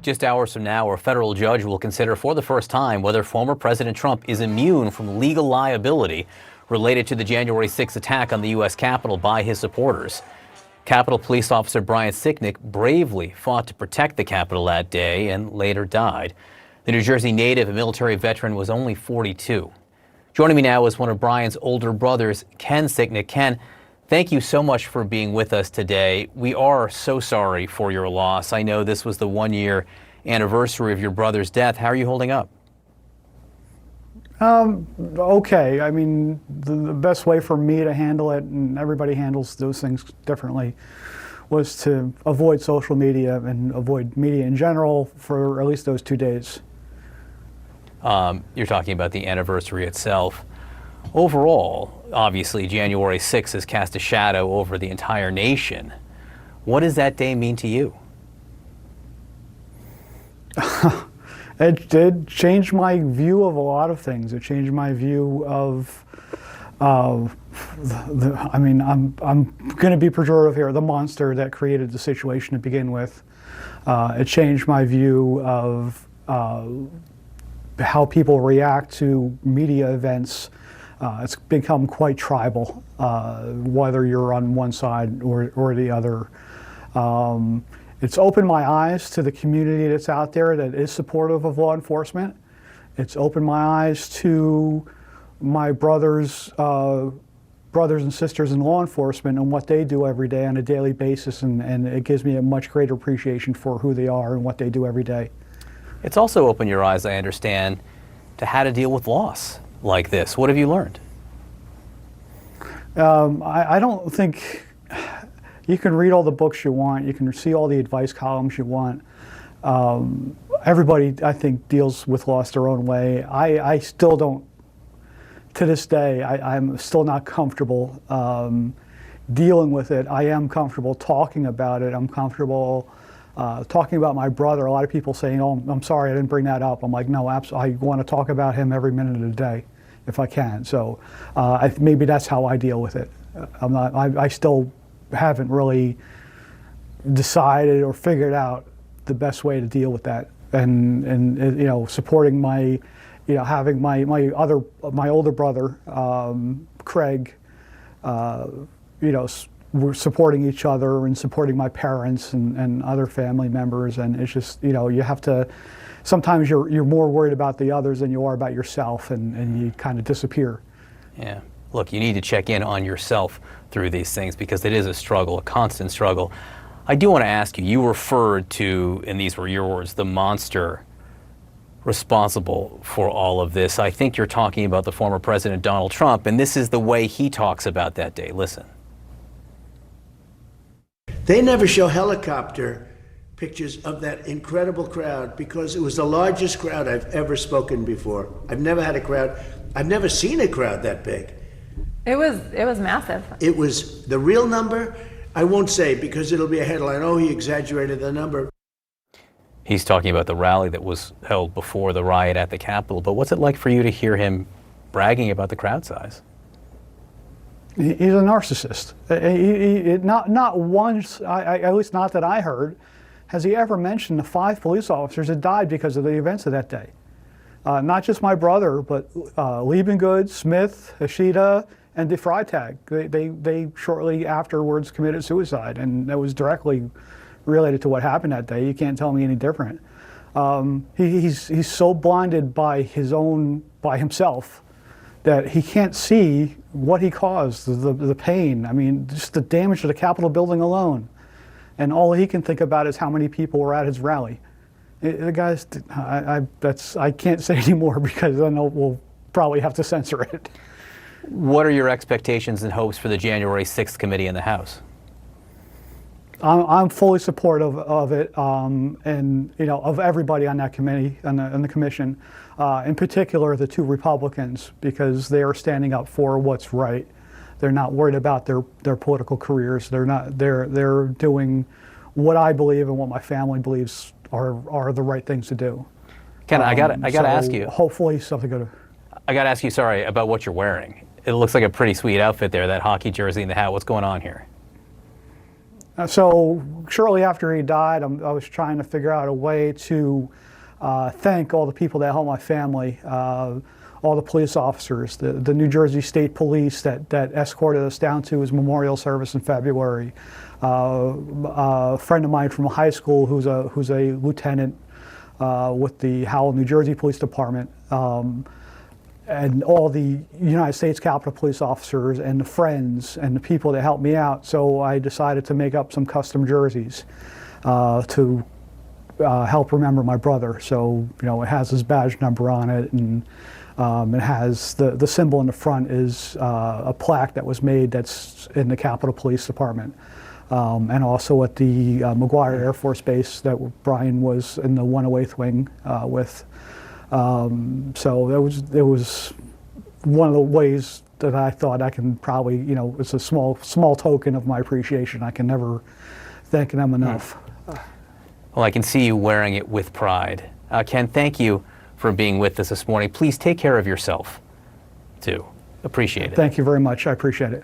Just hours from now, a federal judge will consider for the first time whether former President Trump is immune from legal liability related to the January 6th attack on the U.S. Capitol by his supporters. Capitol Police Officer Brian Sicknick bravely fought to protect the Capitol that day and later died. The New Jersey native and military veteran was only 42. Joining me now is one of Brian's older brothers, Ken Sicknick. Ken, thank you so much for being with us today. We are so sorry for your loss. I know this was the 1-year anniversary of your brother's death. How are you holding up? Okay. I mean, the best way for me to handle it, and everybody handles those things differently, was to avoid social media and avoid media in general for at least those 2 days. You're talking about the anniversary itself. Overall, obviously, January 6th has cast a shadow over the entire nation. What does that day mean to you? It did change my view of a lot of things. It changed my view of, I'm going to be pejorative here, the monster that created the situation to begin with. It changed my view of how people react to media events. It's become quite tribal, whether you're on one side or the other. It's opened my eyes to the community that's out there that is supportive of law enforcement. It's opened my eyes to my brothers and sisters in law enforcement and what they do every day on a daily basis, and it gives me a much greater appreciation for who they are and what they do every day. It's also opened your eyes, I understand, to how to deal with loss like this. What have you learned? I don't think you can read all the books you want. You can see all the advice columns you want. Everybody, I think, deals with loss their own way. I still don't, to this day, I'm still not comfortable dealing with it. I am comfortable talking about it. I'm comfortable talking about my brother. A lot of people saying, "Oh, I'm sorry, I didn't bring that up." I'm like, no, absolutely. I want to talk about him every minute of the day, if I can. So maybe that's how I deal with it. I still haven't really decided or figured out the best way to deal with that. And you know, supporting my, you know, having my older brother, Craig, you know, we're supporting each other and supporting my parents and other family members, and it's just, you know, you have to, sometimes you're more worried about the others than you are about yourself, and you kind of disappear. Yeah. Look, you need to check in on yourself through these things because it is a struggle, a constant struggle. I do want to ask you, you referred to, and these were your words, the monster responsible for all of this. I think you're talking about the former President Donald Trump, and this is the way he talks about that day. Listen. They never show helicopter pictures of that incredible crowd because it was the largest crowd I've ever spoken before. I've never had a crowd, I've never seen a crowd that big. It was massive. It was the real number. I won't say because it'll be a headline. Oh, he exaggerated the number. He's talking about the rally that was held before the riot at the Capitol. But what's it like for you to hear him bragging about the crowd size? He's a narcissist. Not once, at least not that I heard, has he ever mentioned the 5 police officers that died because of the events of that day. Not just my brother, but Liebengood, Smith, Hashida, and De Freitag. They shortly afterwards committed suicide, and that was directly related to what happened that day. You can't tell me any different. He's so blinded by himself that he can't see what he caused, the pain. I mean, just the damage to the Capitol building alone. And all he can think about is how many people were at his rally. The guys, I can't say anymore because I know we'll probably have to censor it. What are your expectations and hopes for the January 6th committee in the House? I'm fully supportive of it, and you know, of everybody on that committee, on the commission, in particular the 2 Republicans, because they are standing up for what's right. They're not worried about their political careers. They're doing what I believe and what my family believes are the right things to do. Ken, I gotta ask you. Hopefully something good. I gotta ask you, sorry, about what you're wearing. It looks like a pretty sweet outfit there, that hockey jersey and the hat. What's going on here? So shortly after he died, I was trying to figure out a way to thank all the people that helped my family, all the police officers, the New Jersey State Police that escorted us down to his memorial service in February. A friend of mine from high school who's a lieutenant with the Howell, New Jersey Police Department, and all the United States Capitol Police officers and the friends and the people that helped me out. So I decided to make up some custom jerseys to help remember my brother. So, it has his badge number on it, and it has the symbol in the front is a plaque that was made that's in the Capitol Police Department. And also at the McGuire Air Force Base that Brian was in the 108th Wing with. So it was one of the ways that I thought I can probably, it's a small token of my appreciation. I can never thank them enough. Well, I can see you wearing it with pride. Ken, thank you for being with us this morning. Please take care of yourself, too. Appreciate it. Thank you very much. I appreciate it.